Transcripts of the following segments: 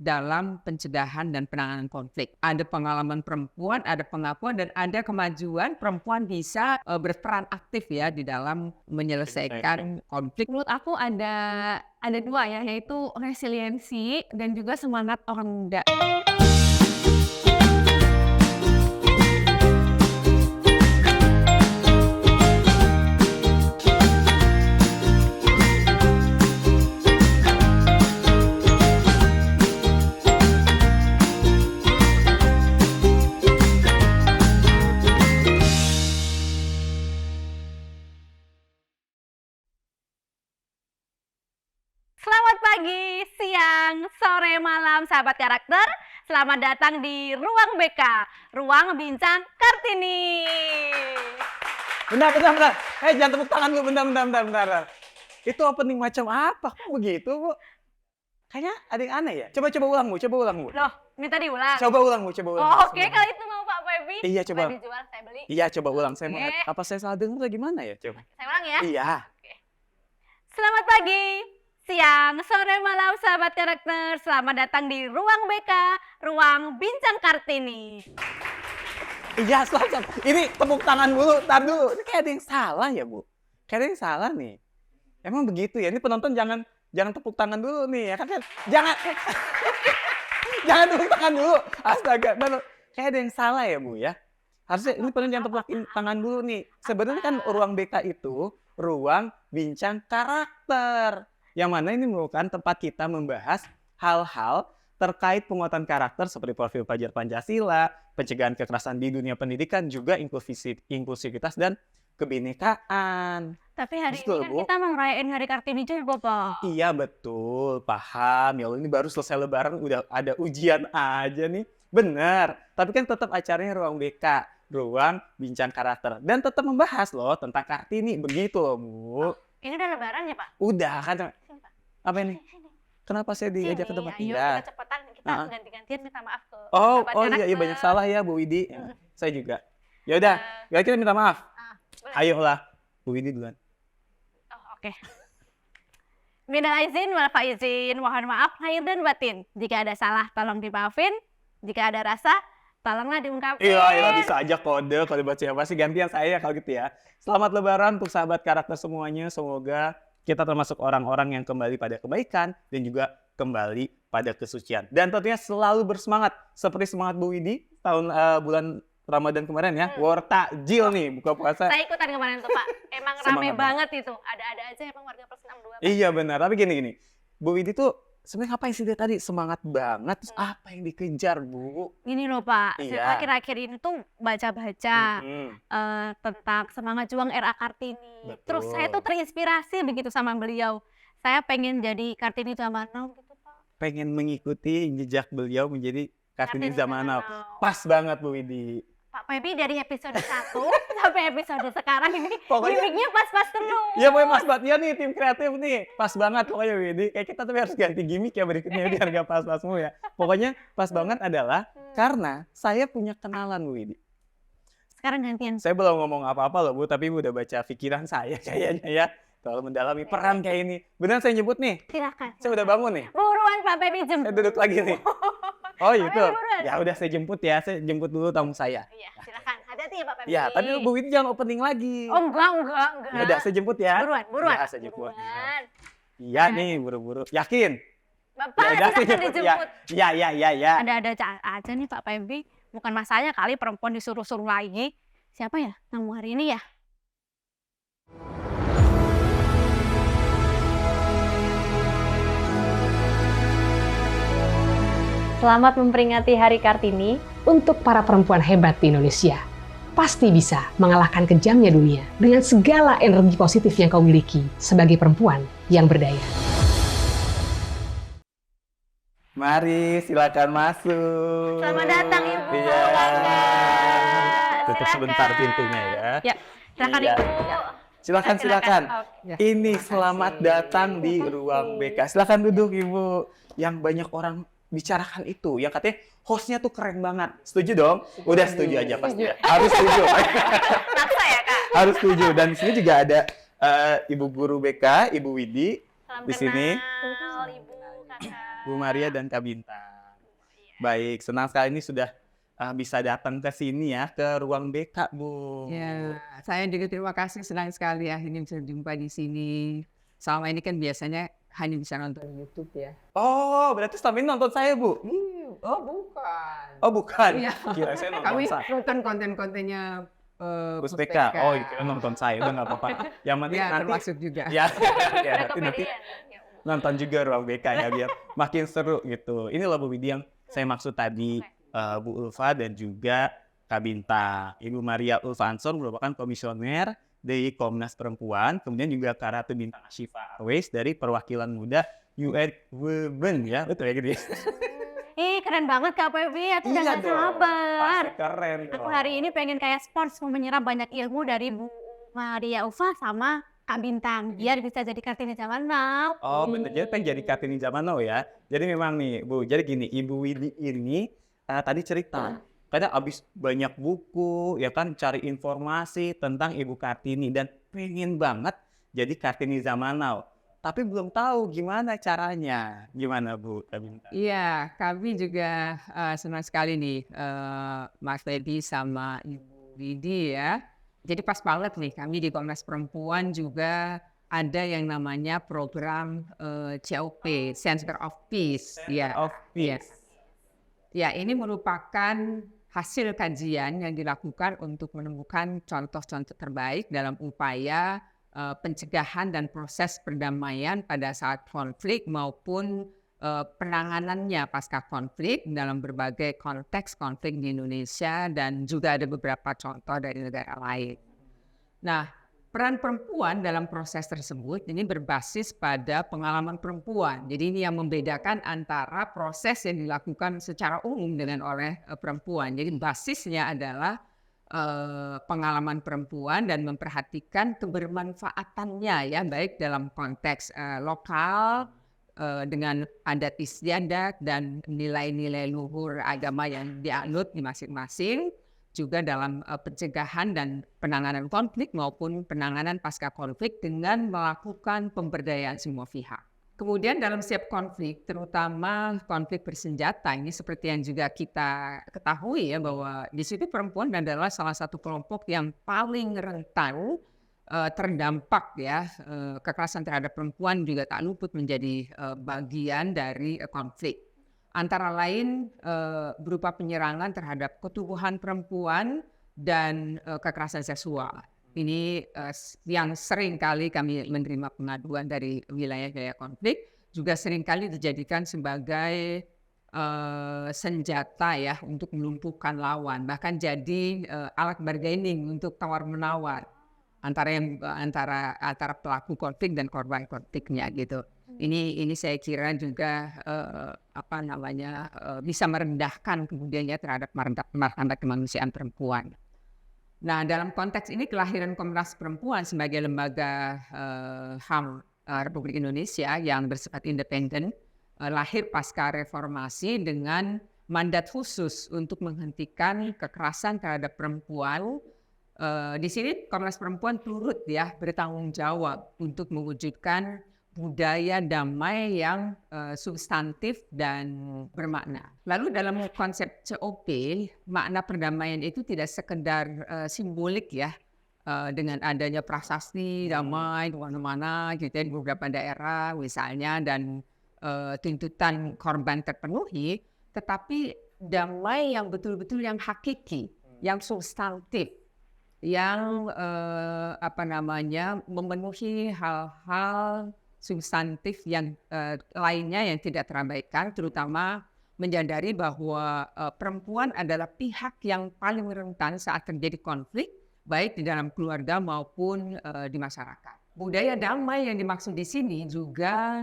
dalam pencegahan dan penanganan konflik. Ada pengalaman perempuan, ada pengakuan, dan ada kemajuan perempuan bisa berperan aktif ya di dalam menyelesaikan konflik. Menurut aku ada dua ya, yaitu resiliensi dan juga semangat orang muda. Selamat pagi, siang, sore, malam, sahabat karakter. Selamat datang di Ruang BK, Ruang Bincang Kartini. Bentar. Jangan tepuk tangan lu, bentar. Itu opening macam apa? Kok begitu, Bu? Kayaknya ada yang aneh ya? Coba ulang, Bu. Loh, minta diulang? Coba ulang. Oh, oke, kalau itu mau Pak Febi. Iya, coba. Boleh dijual, saya beli. Iya, coba ulang. Saya mau, Oke. apa saya salah dengar gimana ya? Coba. Saya ulang ya? Iya. Selamat pagi, siang, sore, malam, sahabat karakter. Selamat datang di Ruang BK, Ruang Bincang Kartini. Iya, stop. Ini tepuk tangan dulu, tar dulu. Ini kayak ada yang salah ya, Bu? Kayak ada yang salah nih. Emang begitu ya? Ini penonton jangan tepuk tangan dulu nih, ya kan? Jangan jangan tepuk tangan dulu. Astaga, kayak ada yang salah ya, Bu ya? Harusnya ini penonton jangan tepuk tangan dulu nih. Sebenarnya kan ruang BK itu ruang bincang karakter. Yang mana ini merupakan tempat kita membahas hal-hal terkait penguatan karakter seperti profil pelajar Pancasila, pencegahan kekerasan di dunia pendidikan, juga inklusivitas dan kebinekaan. Tapi hari Betul, ini kan Bu. kita mau ngerayain Hari Kartini juga, Pak. Iya betul, paham. Ya Allah, ini baru selesai lebaran udah ada ujian aja nih. Bener, tapi kan tetap acaranya ruang BK, ruang bincang karakter. Dan tetap membahas loh tentang Kartini, begitu loh, Bu. Ini udah lebaran ya, Pak? Udah kan, Sini, Pak. apa ini? Sini. Kenapa saya diajak ke tempat Ayo indah? kita cepetan, kita ganti-gantian minta maaf ke Oh sahabat iya, karakter. banyak salah ya Bu Widi. Saya juga. Ya udah, kita minta maaf. Boleh. Ayolah, Bu Widi duluan. Oh, oke. Minal aizin wal faizin, mohon maaf lahir dan batin. Jika ada salah tolong dimaafin, jika ada rasa tolonglah diungkapin. Iya, bisa aja kode buat siapa sih, gantian saya kalau gitu ya. Selamat lebaran untuk sahabat karakter semuanya. Semoga kita termasuk orang-orang yang kembali pada kebaikan dan juga kembali pada kesucian. Dan tentunya selalu bersemangat seperti semangat Bu Widi tahun bulan Ramadan kemarin ya. War takjil nih buka puasa. Saya ikutan kemarin tuh, Pak. Emang rame Semangat banget itu. Ada-ada aja emang warga plus 62. Pak. Iya benar, tapi gini. Bu Widi tuh sebenarnya ngapain sih dia tadi? Semangat banget. Terus apa yang dikejar, Bu? Gini loh, Pak. Iya. Saya akhir-akhir ini tuh baca-baca tentang semangat juang RA Kartini. Betul. Terus saya tuh terinspirasi begitu sama beliau. Saya pengen jadi Kartini zaman now gitu, Pak. Pengen mengikuti jejak beliau menjadi Kartini zaman now. now. Pas banget Bu Widi. Pak Febi dari episode 1 sampai episode sekarang ini Pokoknya- gimmicknya pas-pas terus. Ya pokoknya pas banget ya nih tim kreatif nih. Pas banget pokoknya Widi. Kayak kita tapi harus ganti gimmick ya berikutnya biar gak pas-pas mulu ya. Pokoknya pas banget adalah karena saya punya kenalan Bu Widi. Sekarang gantian. Saya belum ngomong apa-apa loh Bu, tapi Bu udah baca pikiran saya kayaknya ya. Terlalu mendalami peran kayak ini. Beneran saya nyebut nih. Silakan. Saya udah bangun nih. Buruan Pak Febi jemput. Saya duduk lagi nih. Oh gitu. buruan. Ya udah saya jemput ya. Saya jemput dulu tamu saya. Iya, silakan. Hati-hati ya Pak Febi. Ya, tapi Bu Widi jangan opening lagi. Oh, enggak. Ya udah saya jemput ya. Buruan. Ya, saya jemput. Buruan. Iya nih, buru-buru. Yakin? Bapak Ya udah saya silakan jemput. Ya. dijemput. Ya. Ada aja nih Pak Febi. Bukan masanya kali perempuan disuruh-suruh lagi. Siapa ya tamu hari ini ya? Selamat memperingati Hari Kartini untuk para perempuan hebat di Indonesia. Pasti bisa mengalahkan kejamnya dunia dengan segala energi positif yang kau miliki sebagai perempuan yang berdaya. Mari, silakan masuk. Selamat datang Ibu. Iya. Bangga. Tutup Silakan. sebentar pintunya ya. Ya, silakan Iya. Ibu. Silakan. Oke. Ini selamat datang di ruang BK. Silakan duduk Ibu. Yang banyak orang bicarakan itu, yang katanya hostnya tuh keren banget. Setuju dong? Udah setuju aja pasti. Harus setuju. Maksa ya Kak? Harus setuju. Dan di sini juga ada Ibu Guru BK, Ibu Widi, Salam di sini kenal Ibu, Kakak. Bu Maria dan Kak Bintang. Baik, senang sekali ini sudah bisa datang ke sini ya, ke ruang BK, Bu. Ya, saya juga terima kasih, senang sekali akhirnya bisa jumpa di sini. Selama ini kan biasanya hanya bisa nonton YouTube ya. Oh, berarti selama ini nonton saya, Bu? Oh bukan. Oh, bukan. Iya. Kira saya nonton Kami saya. nonton konten-kontennya Puspeka. Oh, kira nonton saya. Udah nggak apa-apa. Yang penting Ya, nanti termasuk juga. ya, ya Ada nanti komedian. nonton juga ruang BK ya biar makin seru gitu. Ini loh Bu Widi yang saya maksud tadi, Bu Ulfa dan juga Kak Binta. Ibu Maria Ulfa Ansor merupakan komisioner dari Komnas Perempuan, kemudian juga Kak Ratu Bintang Ashifa Arwais dari Perwakilan Muda UN Women ya, betul ya gitu ya? Ih, keren banget Kak Pevi, aku udah Iya gak dong, sabar. pasti keren Aku dong. hari ini pengen kayak sports, mau menyerap banyak ilmu dari Bu Maria Ulfa sama Kak Bintang, biar bisa jadi Kartini zaman now. Oh bener, jadi pengen jadi Kartini zaman now ya. Jadi memang nih Bu, jadi gini, Ibu Widi ini tadi cerita, kadang abis banyak buku, ya kan cari informasi tentang Ibu Kartini dan pengen banget jadi Kartini zaman now. Tapi belum tahu gimana caranya. Gimana Bu Kak Binta? Iya, kami juga senang sekali nih Mas Feby sama Ibu Widi ya. Jadi pas banget nih kami di Komnas Perempuan juga ada yang namanya program COP, Center of Peace. Ya, Of yes. Peace. Ya, ini merupakan hasil kajian yang dilakukan untuk menemukan contoh-contoh terbaik dalam upaya pencegahan dan proses perdamaian pada saat konflik maupun penanganannya pasca konflik dalam berbagai konteks konflik di Indonesia dan juga ada beberapa contoh dari negara lain. Nah, peran perempuan dalam proses tersebut ini berbasis pada pengalaman perempuan. Jadi ini yang membedakan antara proses yang dilakukan secara umum dengan oleh perempuan. Jadi basisnya adalah pengalaman perempuan dan memperhatikan kebermanfaatannya ya, baik dalam konteks lokal dengan adat istiadat dan nilai-nilai luhur agama yang dianut di masing-masing, juga dalam pencegahan dan penanganan konflik maupun penanganan pasca konflik dengan melakukan pemberdayaan semua pihak. Kemudian dalam setiap konflik, terutama konflik bersenjata, ini seperti yang juga kita ketahui ya, bahwa di situ perempuan adalah salah satu kelompok yang paling rentan terdampak ya. Kekerasan terhadap perempuan juga tak luput menjadi bagian dari konflik. Antara lain berupa penyerangan terhadap ketubuhan perempuan dan kekerasan seksual. Ini yang sering kali kami menerima pengaduan dari wilayah-wilayah konflik, juga sering kali dijadikan sebagai senjata ya untuk melumpuhkan lawan, bahkan jadi alat bargaining untuk tawar-menawar antara pelaku konflik dan korban konfliknya gitu. Ini saya kira juga bisa merendahkan kemudian ya terhadap martabat kemanusiaan perempuan. Nah, dalam konteks ini kelahiran Komnas Perempuan sebagai lembaga HAM Republik Indonesia yang bersifat independen lahir pasca reformasi dengan mandat khusus untuk menghentikan kekerasan terhadap perempuan. Di sini Komnas Perempuan turut ya bertanggung jawab untuk mewujudkan budaya damai yang substantif dan bermakna. Lalu dalam konsep COP, makna perdamaian itu tidak sekedar simbolik ya, dengan adanya prasasti damai di mana-mana gitu ya, di beberapa daerah misalnya, dan tuntutan korban terpenuhi, tetapi damai yang betul-betul yang hakiki, yang substantif, yang memenuhi hal-hal substantif yang lainnya yang tidak terabaikan, terutama menyadari bahwa perempuan adalah pihak yang paling rentan saat terjadi konflik, baik di dalam keluarga maupun di masyarakat. Budaya damai yang dimaksud di sini juga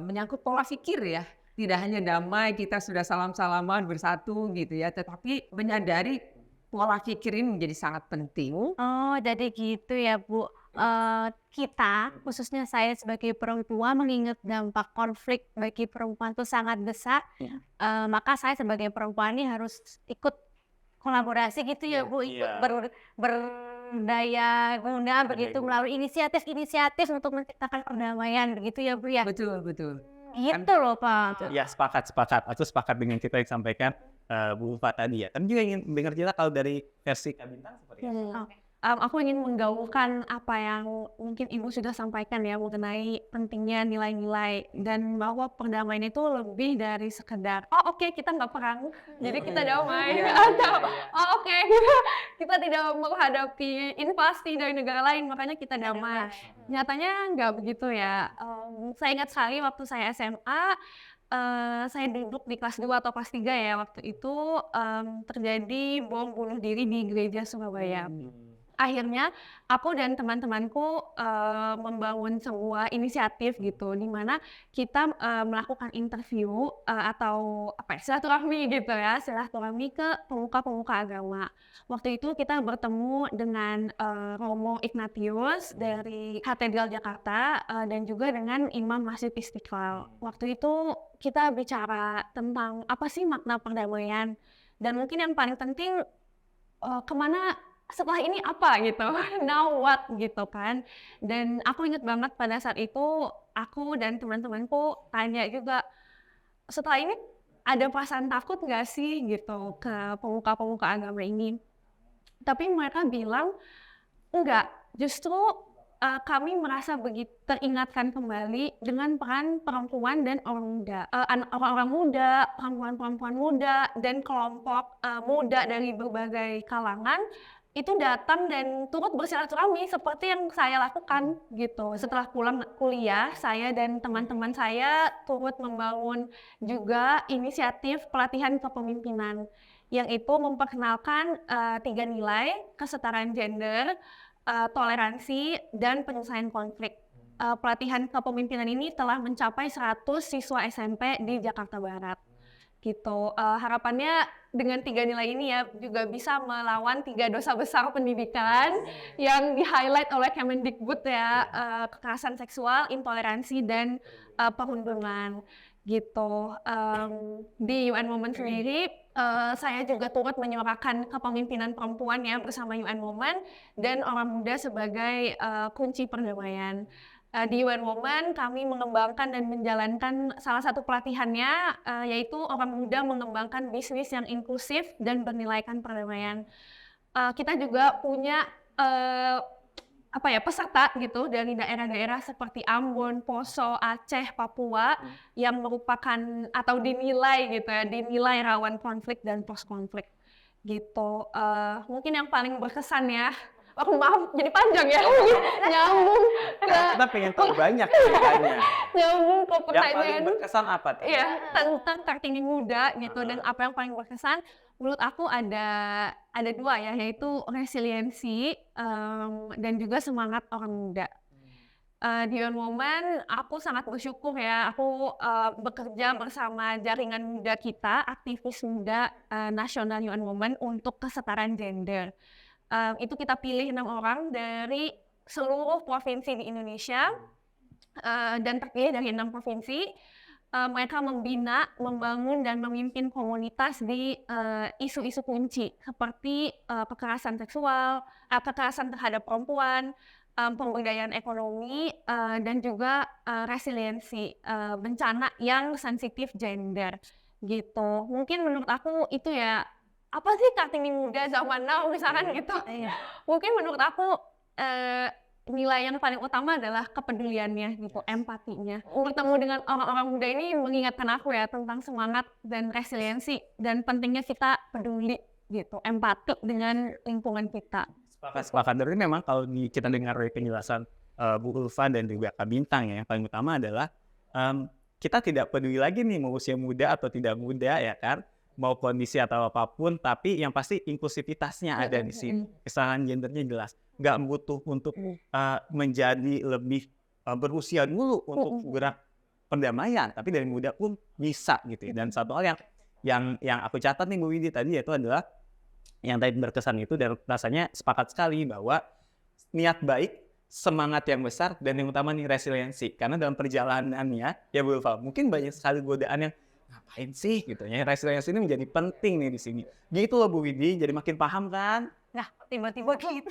menyangkut pola pikir ya. Tidak hanya damai kita sudah salam-salaman bersatu gitu ya, tetapi menyadari pola pikir ini menjadi sangat penting. Oh, jadi gitu ya Bu. Kita, khususnya saya sebagai perempuan, mengingat dampak konflik bagi perempuan itu sangat besar, maka saya sebagai perempuan ini harus ikut kolaborasi gitu ya Bu, ikut berdaya guna begitu melalui inisiatif-inisiatif untuk menciptakan perdamaian begitu ya Bu ya. Betul. Gitu loh Pak. Ya sepakat. Aku sepakat dengan kita yang disampaikan Bu Ulfa tadi ya. Tapi juga ingin dengar cerita kalau dari versi Kak Bintang seperti apa? Aku ingin menggaungkan apa yang mungkin Ibu sudah sampaikan ya mengenai pentingnya nilai-nilai dan bahwa perdamaian itu lebih dari sekedar oke, kita nggak perang jadi kita damai atau oke, kita tidak menghadapi invasi dari negara lain makanya kita damai. Nyatanya nggak begitu ya. Saya ingat sekali waktu saya SMA, saya duduk di kelas 2 atau kelas 3 ya waktu itu, terjadi bom bunuh diri di gereja Surabaya. Akhirnya aku dan teman-temanku membangun sebuah inisiatif gitu, di mana kita melakukan interview atau silaturahmi gitu ya, silaturahmi ke pemuka-pemuka agama. Waktu itu kita bertemu dengan Romo Ignatius dari Katedral Jakarta dan juga dengan Imam Masjid Istiqlal. Waktu itu kita bicara tentang apa sih makna perdamaian dan mungkin yang paling penting kemana setelah ini apa gitu, now what gitu kan. Dan aku ingat banget pada saat itu aku dan teman-temanku tanya juga, setelah ini ada perasaan takut nggak sih gitu ke pemuka-pemuka agama ini. Tapi mereka bilang enggak, justru kami merasa begitu teringatkan kembali dengan peran perempuan dan orang muda, orang-orang muda, perempuan-perempuan muda dan kelompok muda dari berbagai kalangan itu datang dan turut bersilaturahmi seperti yang saya lakukan gitu. Setelah pulang kuliah, saya dan teman-teman saya turut membangun juga inisiatif pelatihan kepemimpinan yang itu memperkenalkan 3 nilai, kesetaraan gender, toleransi, dan penyelesaian konflik. Pelatihan kepemimpinan ini telah mencapai 100 siswa SMP di Jakarta Barat. Gitu. Harapannya dengan 3 nilai ini ya juga bisa melawan 3 dosa besar pendidikan yang di-highlight oleh Kemendikbud ya, kekerasan seksual, intoleransi, dan perundungan gitu. Di UN Women sendiri saya juga turut menyuarakan kepemimpinan perempuan ya bersama UN Women dan orang muda sebagai kunci perdamaian. Di UN Women kami mengembangkan dan menjalankan salah satu pelatihannya yaitu orang muda mengembangkan bisnis yang inklusif dan bernilaikan perdamaian. Kita juga punya peserta gitu dari daerah-daerah seperti Ambon, Poso, Aceh, Papua yang merupakan atau dinilai gitu ya, dinilai rawan konflik dan post konflik gitu. Mungkin yang paling berkesan ya. Maaf, jadi panjang ya, nyambung ke... Kita pengen tahu banyak ceritanya. Nyambung ke Yang pertanyaan. paling berkesan apa? Iya, tentang Kartini muda gitu. Dan apa yang paling berkesan, menurut aku ada 2 ya, yaitu resiliensi dan juga semangat orang muda. Di UN Women, aku sangat bersyukur ya, aku bekerja bersama jaringan muda kita, aktivis muda nasional UN Women untuk kesetaraan gender. Itu kita pilih 6 orang dari seluruh provinsi di Indonesia dan terpilih dari 6 provinsi. Mereka membina, membangun, dan memimpin komunitas di isu-isu kunci seperti kekerasan seksual, kekerasan terhadap perempuan, pemberdayaan ekonomi, dan juga resiliensi bencana yang sensitif gender gitu. Mungkin menurut aku itu ya, apa sih Kartini muda zaman now misalkan gitu. Mungkin menurut aku nilai yang paling utama adalah kepeduliannya gitu, empatinya. Bertemu dengan orang-orang muda ini mengingatkan aku ya tentang semangat dan resiliensi dan pentingnya kita peduli gitu, empati dengan lingkungan kita. Sepakat. Dari memang kalau kita dengar dari penjelasan Bu Ulfa dan juga Kak Bintang ya, yang paling utama adalah kita tidak peduli lagi nih mau usia muda atau tidak muda ya kan, mau kondisi atau apapun, tapi yang pasti inklusivitasnya ada di sini. Kesalahan gendernya jelas. Nggak butuh untuk menjadi lebih berusia dulu untuk gerak perdamaian, tapi dari muda pun bisa gitu. Dan satu hal yang aku catat nih Bu Widi tadi yaitu adalah yang tadi berkesan itu, dan rasanya sepakat sekali bahwa niat baik, semangat yang besar, dan yang utama nih resiliensi. Karena dalam perjalanannya ya Bu Ulfa, mungkin banyak sekali godaan yang ngapain sih gitu ya. Resiliensi ini menjadi penting nih di sini. Gitu loh Bu Widi, jadi makin paham kan? Nah, tiba-tiba gitu.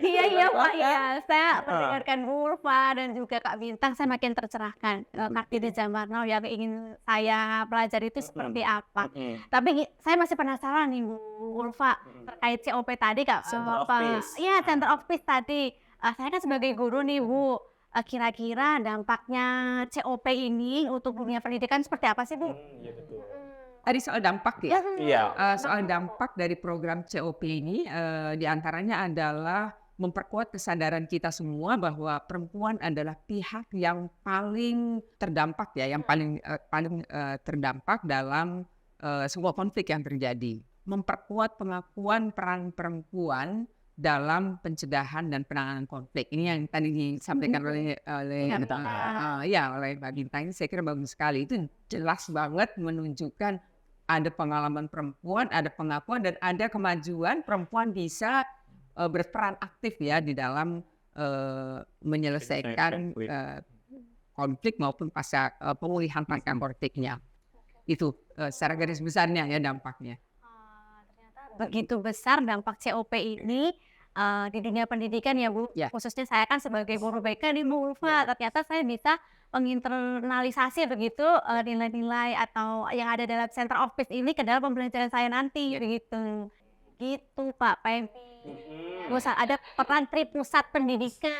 Iya Pak, iya. Saya mendengarkan Bu Ulfa dan juga Kak Bintang, saya makin tercerahkan. Kartini zaman now yang ingin saya pelajari itu seperti apa. Tapi saya masih penasaran nih Bu Ulfa, terkait COP tadi Kak. Center of Peace. Iya, Center of Peace tadi. Saya kan sebagai guru nih Bu, kira-kira dampaknya COP ini untuk dunia pendidikan seperti apa sih Bu? Iya betul. Tadi soal dampak ya. Iya. Soal dampak dari program COP ini diantaranya adalah memperkuat kesadaran kita semua bahwa perempuan adalah pihak yang paling terdampak ya, yang paling terdampak dalam sebuah konflik yang terjadi. Memperkuat pengakuan peran perempuan dalam pencegahan dan penanganan konflik. Ini yang tadi disampaikan oleh Mbak Bintang, ini saya kira bagus sekali. Itu jelas banget menunjukkan ada pengalaman perempuan, ada pengakuan, dan ada kemajuan perempuan bisa berperan aktif ya di dalam menyelesaikan konflik maupun pemulihan pasca konfliknya. Itu secara garis besarnya ya dampaknya. Ternyata begitu besar dampak COP ini di dunia pendidikan ya Bu. Ya. Khususnya saya kan sebagai guru BK nih Bu Ulfa, ternyata saya bisa menginternalisasi begitu nilai-nilai atau yang ada dalam Center of Peace ini ke dalam pembelajaran saya nanti begitu. Gitu Pak Pempi. Pusat ada peran pusat pendidikan.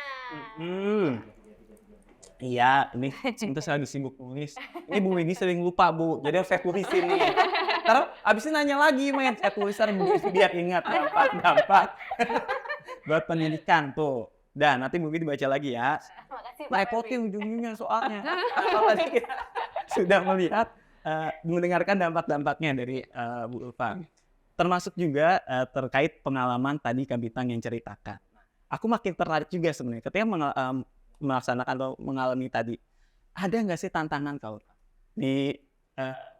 Iya, ini kita lagi sibuk nulis. Ini Bu ini sering lupa Bu, jadi harus saya tulisin nih. Ntar abisnya nanya lagi, main saya tulisan Bu biar ingat dampak buat pendidikan tuh. Dan nanti Bu dibaca lagi ya. Makasih Pak Repotnya ujung-ujungnya soalnya. Tadi kita sudah melihat, mendengarkan dampak-dampaknya dari Bu Ulfa. Termasuk juga terkait pengalaman tadi Kak Bintang yang ceritakan. Aku makin tertarik juga sebenarnya ketika melaksanakan atau mengalami tadi. Ada nggak sih tantangan kau di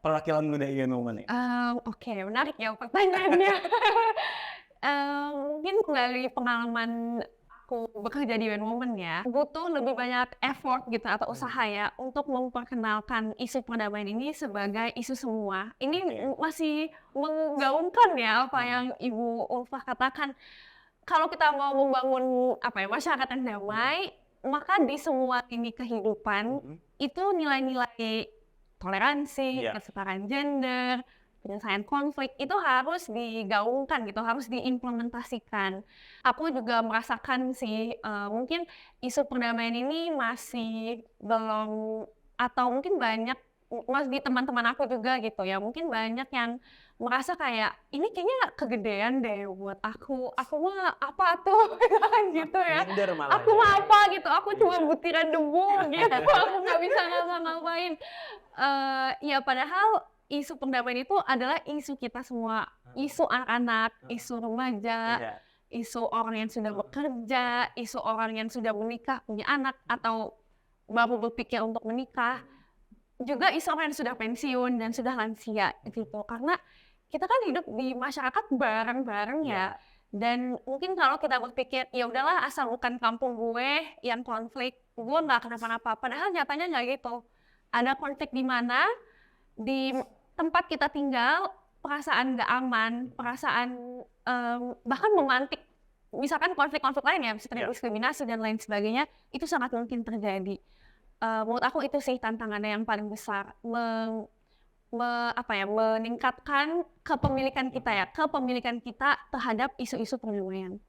perwakilan muda Women? Oke, menarik ya pertanyaannya. Mungkin melalui pengalaman aku bekerja di Women ya, butuh lebih banyak effort gitu atau usaha ya untuk memperkenalkan isu perdamaian ini sebagai isu semua. Ini masih menggaungkan ya apa yang Ibu Ulfa katakan. Kalau kita mau membangun masyarakat yang damai, maka di semua lini kehidupan itu nilai-nilai toleransi, kesetaraan gender, penyelesaian konflik itu harus digaungkan gitu, harus diimplementasikan. Aku juga merasakan sih mungkin isu perdamaian ini masih belum, atau mungkin banyak di teman-teman aku juga gitu ya, mungkin banyak yang merasa kayak ini kayaknya kegedean deh buat aku mah apa tuh gitu ya, aku mah apa gitu, aku cuma butiran debu gitu, aku nggak bisa ngapa-ngapain. Ya padahal isu perdamaian itu adalah isu kita semua, isu anak-anak, isu remaja, isu orang yang sudah bekerja, isu orang yang sudah menikah, punya anak, atau baru berpikir untuk menikah, juga isu orang yang sudah pensiun dan sudah lansia gitu. Karena kita kan hidup di masyarakat bareng-bareng ya. Dan mungkin kalau kita berpikir, ya udahlah asal bukan kampung gue yang konflik, gue nggak kenapa-napa. Padahal nyatanya nggak gitu. Ada konflik di mana, di tempat kita tinggal, perasaan nggak aman, perasaan bahkan memantik. Misalkan konflik-konflik lain ya, seperti diskriminasi dan lain sebagainya, itu sangat mungkin terjadi. Menurut aku itu sih tantangannya yang paling besar. Meningkatkan kepemilikan kita terhadap isu-isu perdamaian.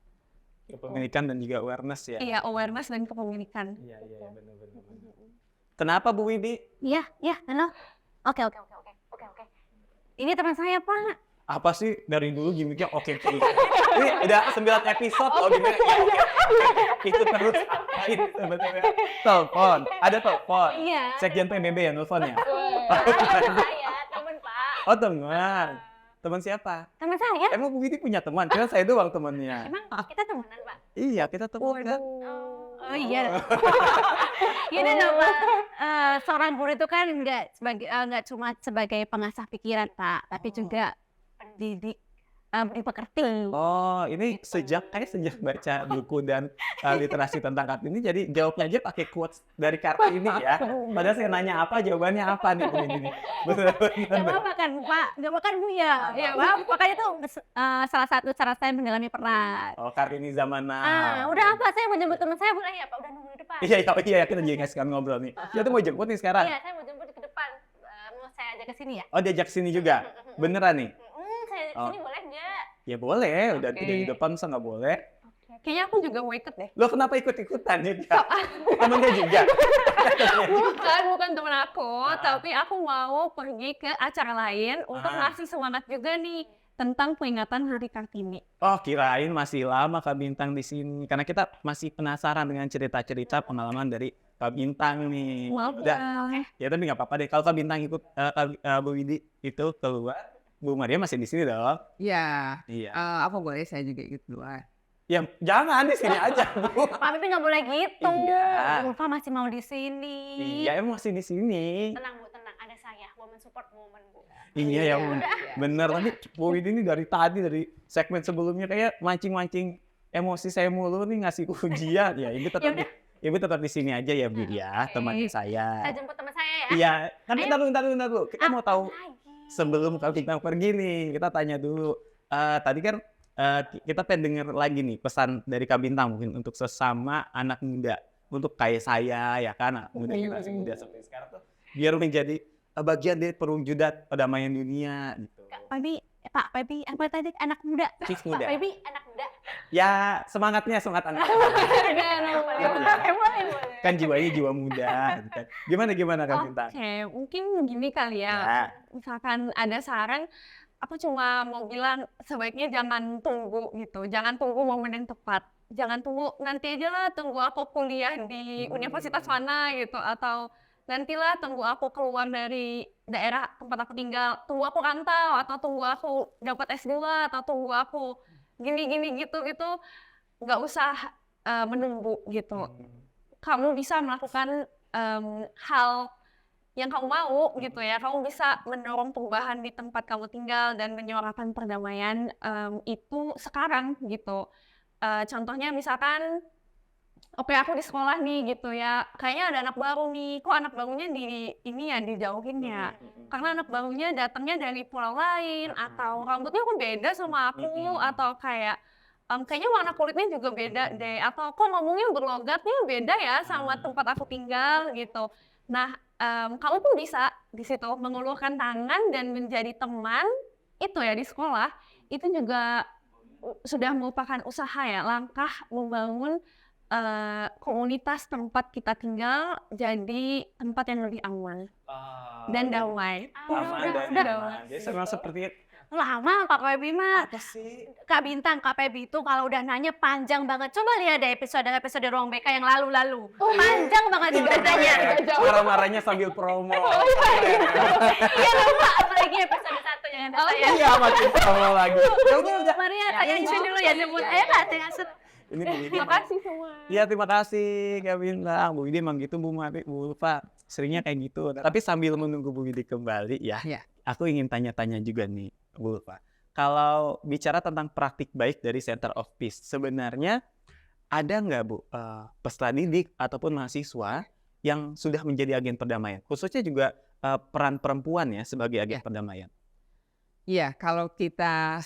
Kepemilikan dan juga awareness ya. Iya, awareness dan kepemilikan. Iya, benar. Kenapa Bu Widi? Iya, halo. Oke. Ini teman saya, Pak. Apa sih dari dulu gimmicknya oke. Ini udah 9 episode gimana ya? Itu terus sebetulnya. Telepon, ada telepon. Iya. Sekjen PBB ya nelfon ya? Saya, teman Pak. Oh teman. Teman siapa? Teman saya. Emang Bu Widi punya teman? Kira saya doang temannya. Emang kita temenan, Pak? Iya, kita teman kan? Oh iya. Gini loh Pak, seorang guru itu kan nggak cuma sebagai pengasah pikiran Pak, tapi juga pendidik dipekerti. Oh, ini sejak baca buku dan literasi tentang Kartini, jadi jawabnya aja pakai quotes dari Kartini ya. Padahal saya nanya apa, jawabannya apa nih ini. Bener. Gak apa-apa kan Pak, gak apa-apa kan Bu ya. Ya Pak, makanya itu salah satu cara saya mendalami peran. Oh, Kartini zaman now. Udah apa, saya mau jemput teman saya boleh ya Pak, udah nunggu di depan. Iya, kita jadi ngasihkan ngobrol nih. Dia tuh mau jemput nih sekarang. Iya, saya mau jemput ke depan. Mau saya ajak ke sini ya? Oh, diajak sini juga? Beneran nih? Saya ajak ke sini boleh nggak? Ya boleh, udah Oke. tidak di depan, masa nggak boleh? Kayaknya aku juga mau ikut deh. Lo kenapa ikut-ikutan juga? Temennya juga? Bukan temen aku, tapi aku mau pergi ke acara lain untuk ngasih semangat juga nih tentang peringatan Hari Kartini. Oh, kirain masih lama Kak Bintang di sini. Karena kita masih penasaran dengan cerita-cerita pengalaman dari Kak Bintang nih. Maaf Udah. Ya tapi nggak apa-apa deh. Kalau Kak Bintang ikut Bu Widi itu keluar, Bu Maria masih di sini dong. Ya, Iya. apa boleh saya juga ikut keluar? Ya jangan di sini aja, Bu. Pak Pipi nggak boleh gitu. Iya. Ulfa masih mau di sini. Iya, emang masih di sini. Tenang Bu, tenang. Ada saya, woman support woman Bu. Iya ya, Bu. Iya. Bener. Tapi Bu Widi ini dari tadi, dari segmen sebelumnya kayak mancing-mancing emosi saya mulu nih ngasih ujian. Ya, Ibu tetap di sini aja ya, Bu ya, teman saya. Saya jemput teman saya ya. Iya, tapi ntar dulu. Kita mau tahu Lagi. sebelum Kak Bintang pergi nih, kita tanya dulu. Tadi kan kita pengen denger lagi nih pesan dari Kak Bintang mungkin untuk sesama anak muda, untuk kayak saya ya kan, anak muda generasi muda seperti sekarang tuh, biar menjadi bagian dari perwujudan perdamaian dunia gitu. Pak Pepi, apa tadi anak muda? Chief Pak muda. Pepi, anak muda. Ya semangat anak. Boleh. Kan jiwanya jiwa muda. Gitu kan. Gimana Kak Bintang? Oke, mungkin gini kali ya. Ya. Misalkan ada saran, aku cuma mau bilang sebaiknya jangan tunggu gitu. Jangan tunggu momen yang tepat. Jangan tunggu nanti aja lah, tunggu aku kuliah di universitas mana gitu. Atau nantilah tunggu aku keluar dari daerah tempat aku tinggal. Tunggu aku rantau, atau tunggu aku dapat S2, atau tunggu aku gini gitu. Itu nggak usah menunggu gitu. Kamu bisa melakukan hal yang kamu mau gitu ya. Kamu bisa mendorong perubahan di tempat kamu tinggal dan menyuarakan perdamaian itu sekarang gitu. Contohnya misalkan, oke aku di sekolah nih gitu ya, kayaknya ada anak baru nih, kok anak barunya dijauhin ya. Karena anak barunya datangnya dari pulau lain, atau rambutnya kok beda sama aku, atau kayak kayaknya warna kulitnya juga beda deh, atau kok ngomongnya berlogatnya beda ya sama tempat aku tinggal gitu. Nah, kamu pun bisa di situ mengulurkan tangan dan menjadi teman itu ya di sekolah. Itu juga sudah merupakan usaha ya, langkah membangun komunitas tempat kita tinggal jadi tempat yang lebih aman dan damai. Aman dan nyaman. Jadi memang seperti Lama Kak Pebi mah. apa sih? Kak Bintang, Kak Pebi itu kalau udah nanya panjang banget. Coba lihat deh episode Ruang BK yang lalu-lalu. Panjang banget ceritanya. Marah-marahnya sambil promo. Iya lupa, apalagi episode 1 yang ada saya. Iya, makin promo lagi. Ya udah. Maria, tanya izin dulu ya nyebut. Ayo Kak, tanya Ini Bu Widi. Terima kasih semua. Iya, terima kasih Kak Bintang. Bu Widi emang gitu, Bu Mari, Bu Ulfa. Seringnya kayak gitu. Tapi sambil menunggu Bu Widi kembali ya, Iya. aku ingin tanya-tanya juga nih, Bu Ulfa. Kalau bicara tentang praktik baik dari Center of Peace, sebenarnya ada nggak Bu peserta didik ataupun mahasiswa yang sudah menjadi agen perdamaian? Khususnya juga peran perempuan ya sebagai agen perdamaian. Iya, kalau kita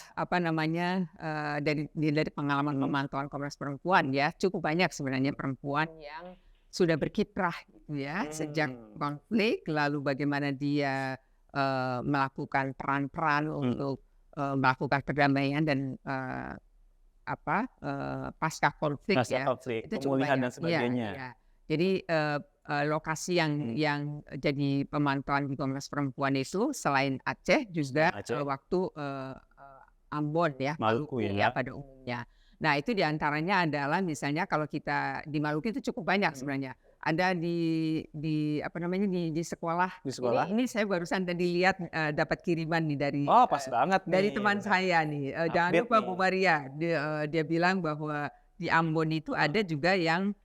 dari pengalaman pemantauan Komnas Perempuan ya, cukup banyak sebenarnya perempuan yang sudah berkiprah gitu ya sejak konflik, lalu bagaimana dia melakukan peran-peran untuk melakukan perdamaian dan pasca konflik Pasca konflik, itu cukup pemulihan dan banyak. sebagainya. Iya. Jadi lokasi yang jadi pemantauan di Komnas Perempuan itu selain Aceh juga waktu Ambon ya, Maluku ya. pada umumnya. Nah itu diantaranya adalah misalnya kalau kita di Maluku itu cukup banyak sebenarnya. Ada di sekolah. Di sekolah. Ini saya barusan tadi lihat dapat kiriman nih dari Pas banget dari nih. teman saya nih. Jangan Update lupa nih. Bu Maria, dia bilang bahwa di Ambon itu ada juga yang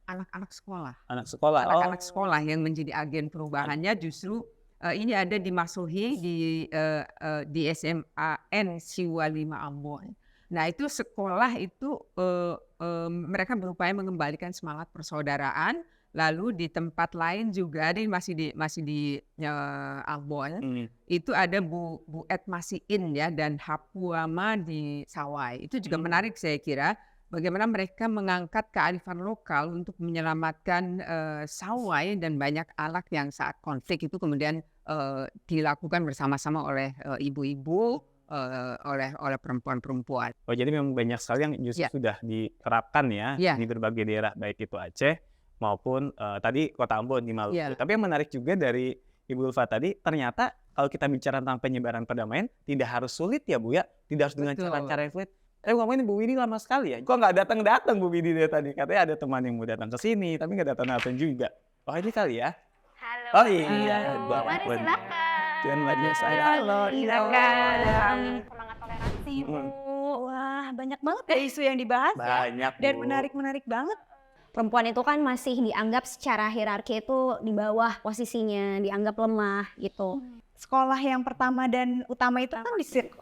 anak-anak sekolah. Anak sekolah. Anak-anak sekolah yang menjadi agen perubahannya justru Ini ada di Masuhi di SMAN Siwa 5 Ambon. Nah itu sekolah itu mereka berupaya mengembalikan semangat persaudaraan. Lalu di tempat lain juga ada masih di Ambon. Itu ada Bu Etmasiin ya dan Hapuama di Sawai. Itu juga menarik saya kira. Bagaimana mereka mengangkat kearifan lokal untuk menyelamatkan Sawai dan banyak alat yang saat konflik itu kemudian dilakukan bersama-sama oleh ibu-ibu, oleh perempuan-perempuan. Oh jadi memang banyak sekali yang justru sudah diterapkan ya di berbagai daerah, baik itu Aceh maupun tadi Kota Ambon di Maluku. Tapi yang menarik juga dari Ibu Ulfa tadi, ternyata kalau kita bicara tentang penyebaran perdamaian tidak harus sulit ya Bu ya, tidak harus dengan cara-cara yang sulit. Ngomongin Bu Widi lama sekali ya. Kok nggak datang-datang Bu Widi dari tadi? Katanya ada teman yang mau datang ke sini, tapi nggak datang-datang juga. Oh ini kali ya? Halo. Oh iya. Mari silakan. Tuan wajah saya. Halo, silakan. Semangat toleransi Bu. Wah banyak banget ya isu yang dibahas. Banyak Dan Bu. menarik banget. Perempuan itu kan masih dianggap secara hierarki itu di bawah posisinya, dianggap lemah gitu. Sekolah yang pertama dan utama itu kan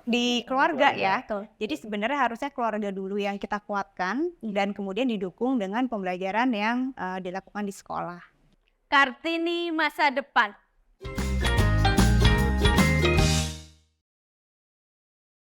di keluarga ya. Betul. Jadi sebenarnya harusnya keluarga dulu yang kita kuatkan dan kemudian didukung dengan pembelajaran yang dilakukan di sekolah. Kartini masa depan.